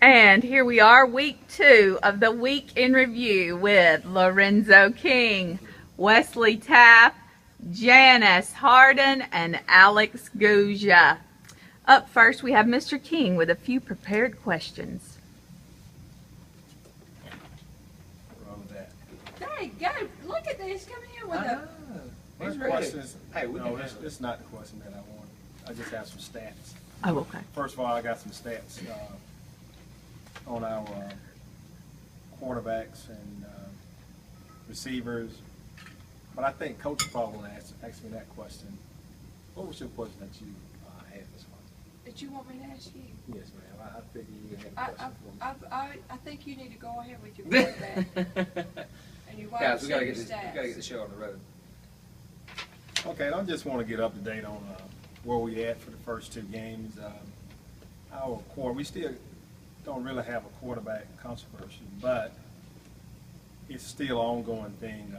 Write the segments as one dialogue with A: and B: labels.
A: And here we are, week 2 of the Week in Review with Lorenzo King, Wesley Taft, Janice Harden, and Alex Gouja. Up first, we have Mr. King with a few prepared questions.
B: What's wrong with that?
C: There you go. Look at this. Come here with a.
B: This question is, it's not the question that I want. I just have some stats.
A: Oh, okay.
B: First of all, I got some stats on our quarterbacks and receivers. But I think Coach Paul will ask me that question. What was your question that you had this month?
C: That you want me to ask you?
B: Yes, ma'am. I figured you had a question for me.
C: I think you need to go ahead with your quarterback and your wide
D: Guys, we gotta
C: receiver
D: get
C: stats.
D: get the show on the road.
B: Okay, I just want to get up to date on where we at for the first 2 games. We still don't really have a quarterback controversy, but it's still an ongoing thing.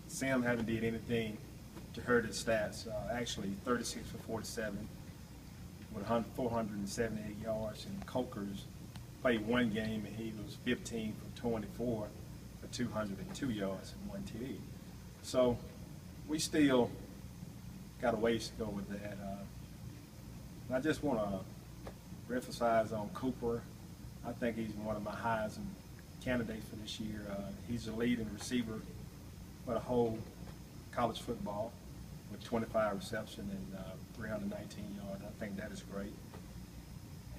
B: Sam haven't did anything to hurt his stats. Actually, 36 for 47 with 478 yards, and Coker's played 1 game and he was 15 for 24 for 202 yards and 1 TD. So we still got a ways to go with that. I just want to emphasize on Cooper. I think he's one of my highest candidates for this year. He's the leading receiver for the whole college football with 25 receptions and 319 yards. I think that is great.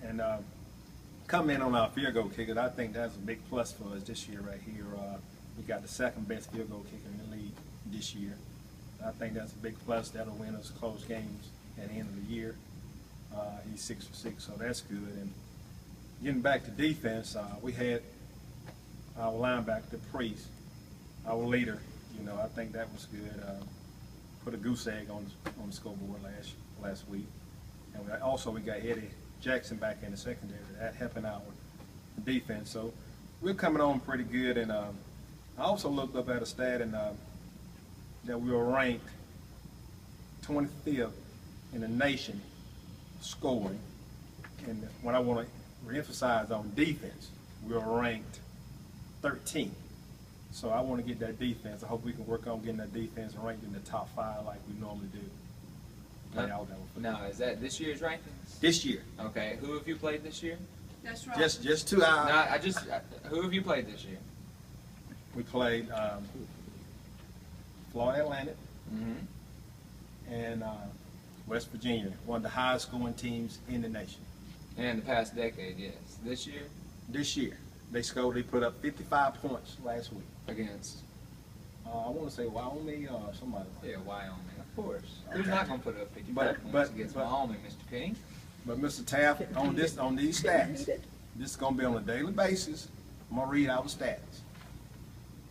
B: And coming in on our field goal kickers, I think that's a big plus for us this year right here. We got the 2nd best field goal kicker in the league this year. I think that's a big plus. That'll win us close games at the end of the year. He's 6 for 6, so that's good. And getting back to defense, we had our linebacker, Priest, our leader. I think that was good. Put a goose egg on the scoreboard last week. And we got Eddie Jackson back in the secondary, that helping our defense. So we're coming on pretty good. And I also looked up at a stat and that we were ranked 25th in the nation scoring. And when I want to reemphasize on defense, we were ranked 13th. So I want to get that defense. I hope we can work on getting that defense ranked in the top 5 like we normally do.
D: Now, is that this year's rankings?
B: This year.
D: Okay. Who have you played this year?
C: That's right.
B: Just 2
D: No,
B: hours.
D: who have you played this year?
B: We played Florida Atlantic and West Virginia, one of the highest scoring teams in the nation.
D: In the past decade, yes. This year?
B: This year, they put up 55 points last week.
D: Against?
B: I want to say Wyoming or somebody.
D: Yeah, Wyoming, of course. Who's not going to put up 55 points
B: but-
D: against Wyoming, Mr. King?
B: But Mr. Taft, on these stats, this is going to be on a daily basis. I'm going to read our stats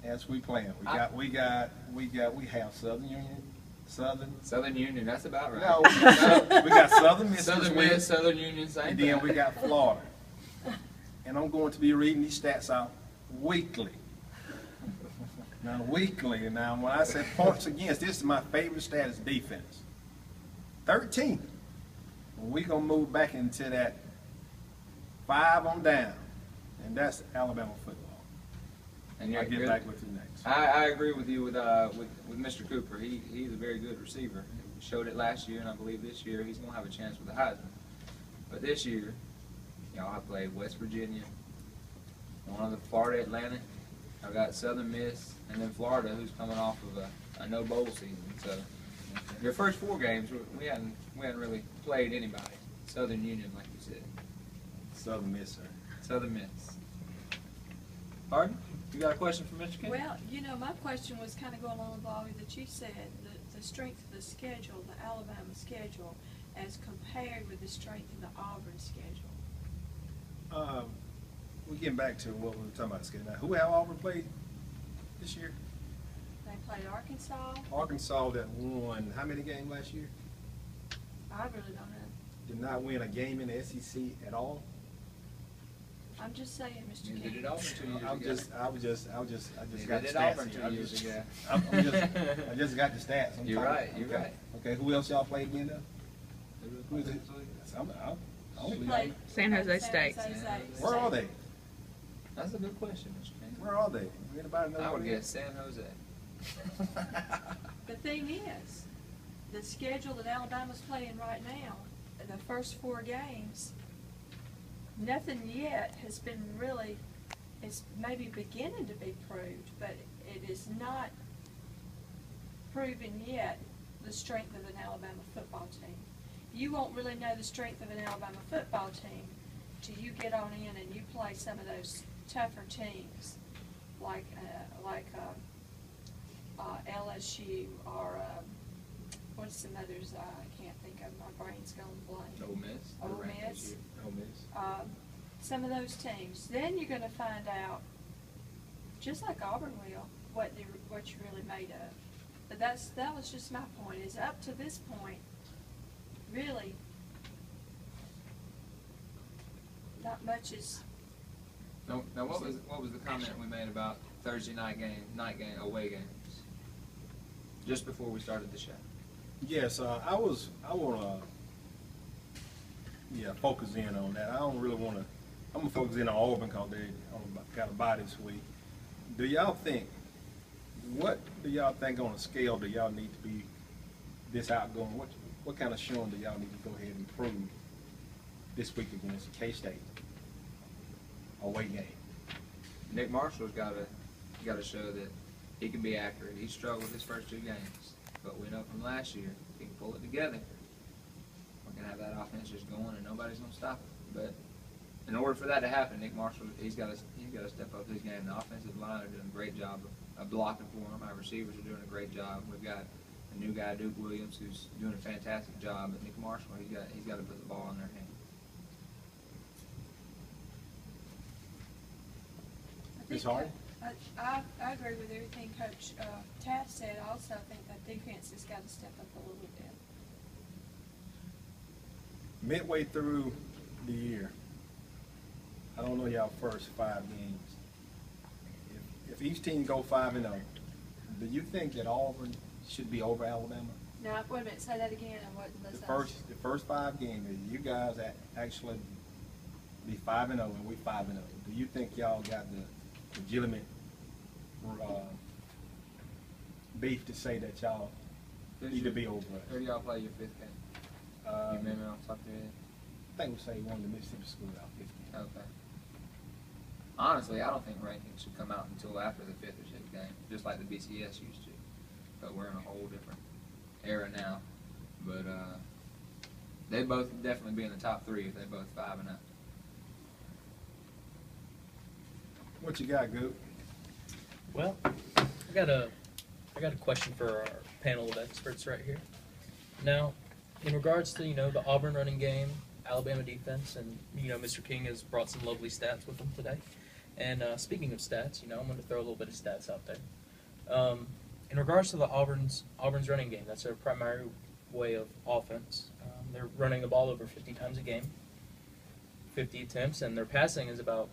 B: as we play them. We have Southern Union.
D: Southern Union, that's about right.
B: No, we got Southern Miss.
D: Southern Miss, Southern Union, same
B: And
D: thing.
B: then we got Florida. And I'm going to be reading these stats out weekly. Now, weekly. Now, when I say points against, this is my favorite stat is defense. 13th. We're going to move back into that 5 on down. And that's Alabama football.
D: And
B: I'll get back with you next.
D: I agree with you with Mr. Cooper. He's a very good receiver. He showed it last year, and I believe this year he's going to have a chance with the Heisman. But this year, I played West Virginia, one of the Florida Atlantic. I got Southern Miss, and then Florida, who's coming off of a no bowl season. So your first 4 games, we hadn't really played anybody. Southern Union, like you said.
B: Southern Miss, sir.
D: Southern Miss. Pardon? You got a question for Mr. King?
C: Well, my question was kind of going along with all that you said, the strength of the schedule, the Alabama schedule, as compared with the strength of the Auburn schedule.
B: We're getting back to what we were talking about schedule. Now, who have Auburn played this year?
C: They played Arkansas.
B: Arkansas that won how many games last year?
C: I really don't know.
B: Did not win a game in the SEC at all.
C: I'm just saying, Mr.
D: You
C: King.
D: did it Auburn 2 years ago.
B: I just
D: You
B: got the
D: did it
B: stats
D: Auburn
B: here.
D: 2 years ago.
B: I just got the stats.
D: You're right. You're right.
B: Okay, who else y'all played again though? Who is it? Only.
C: We played
A: San Jose State.
B: Where are they?
D: That's a good question, Mr. King.
B: Where are they? Anybody know?
D: I would
B: where they
D: guess San Jose.
C: The thing is, the schedule that Alabama's playing right now, the first 4 games, nothing yet has been really, it's maybe beginning to be proved, but it is not proven yet the strength of an Alabama football team. You won't really know the strength of an Alabama football team till you get on in and you play some of those tougher teams, like LSU or what's some others I can't think of. My brain's going blank.
D: Ole Miss.
C: Ole
D: They're ranked this
C: Miss.
D: year. Ole Miss.
C: Some of those teams. Then you're going to find out, just like Auburn will, what you're really made of. But that was just my point. Is up to this point, really, not much is.
D: Now what was the comment we made about Thursday night away games? Just before we started the show.
B: Yes, I want to focus in on that. I don't really want to. I'm gonna focus in on Auburn because they got a bye this week. What do y'all think on a scale do y'all need to be this outgoing? What kind of showing do y'all need to go ahead and prove this week against K-State away game?
D: Nick Marshall's got to show that he can be accurate. He struggled his first 2 games, but we know from last year he can pull it together. We're gonna have that offense just going, and nobody's gonna stop it. But in order for that to happen, Nick Marshall he's got to step up his game. The offensive line are doing a great job of blocking for him. Our receivers are doing a great job. We've got a new guy, Duke Williams, who's doing a fantastic job. But Nick Marshall, he's got to put the ball in their hand.
B: It's hard.
C: I agree with everything Coach Taft said. I also think that defense has got to step up a little bit.
B: Midway through the year, I don't know y'all first 5 games. If each team go 5-0, do you think that Auburn should be over Alabama?
C: Now, wait a minute. Say that again.
B: The first 5 games, you guys actually be 5-0 and we 5-0. Do you think y'all got the legitimate beef to say that y'all need to be over us?
D: Where do y'all play your 5th game? You remember off the top of your head?
B: I think we say one of the Mississippi schools out 5th game.
D: Okay. Honestly, I don't think rankings should come out until after the 5th or 6th game, just like the PCES used to. But we're in a whole different era now. But they'd both definitely be in the top 3 if they both 5-0.
B: What you got, Goop?
E: Well, I got a question for our panel of experts right here. Now, in regards to the Auburn running game, Alabama defense, and Mr. King has brought some lovely stats with him today. And speaking of stats, I'm going to throw a little bit of stats out there. In regards to the Auburn's running game, that's their primary way of offense. They're running the ball over 50 times a game, 50 attempts, and their passing is about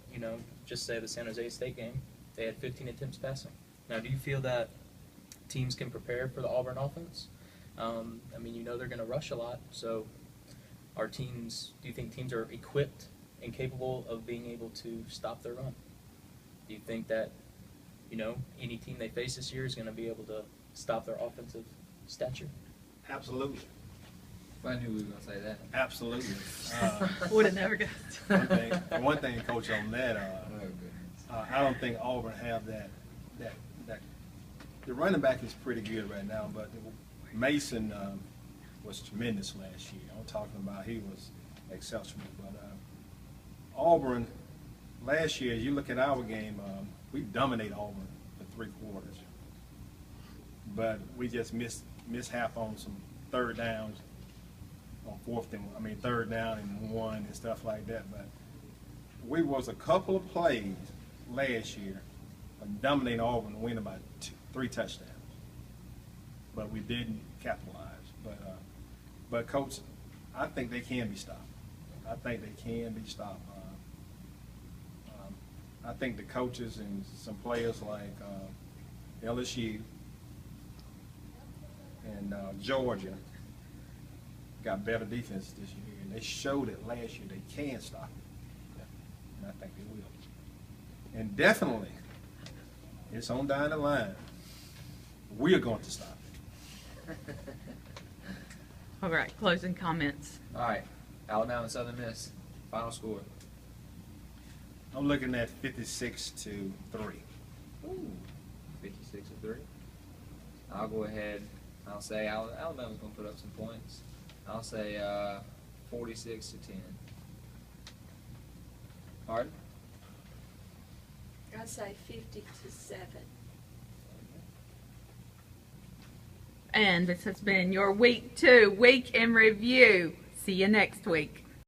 E: just say the San Jose State game, they had 15 attempts passing. Now, do you feel that teams can prepare for the Auburn offense? They're going to rush a lot, so do you think teams are equipped and capable of being able to stop their run? Do you think that, any team they face this year is going to be able to stop their offensive stature?
B: Absolutely.
D: I knew we were going to say that.
B: Absolutely.
A: Would have never guessed.
B: One thing, Coach, on that, I don't think Auburn have that. The running back is pretty good right now, but Mason was tremendous last year. I'm talking about he was exceptional. But Auburn, last year, as you look at our game, we dominate Auburn for 3 quarters. But we just mishap on some third downs, on third down and 1 and stuff like that. But we was a couple of plays last year of dominating Auburn and win about 3 touchdowns. But we didn't capitalize. But Coach, I think they can be stopped. I think they can be stopped. I think the coaches and some players like LSU and Georgia, got better defense this year, and they showed it last year. They can stop it, and I think they will. And definitely, it's on down the line. We're going to stop it.
A: All right, closing comments.
D: All right, Alabama Southern Miss, final score.
B: I'm looking at 56-3.
D: Ooh, 56-3. I'll go ahead. I'll say Alabama's going to put up some points. I'll say 46-10. Harden?
C: I'd say 50-7.
A: And this has been your week 2 week in review. See you next week.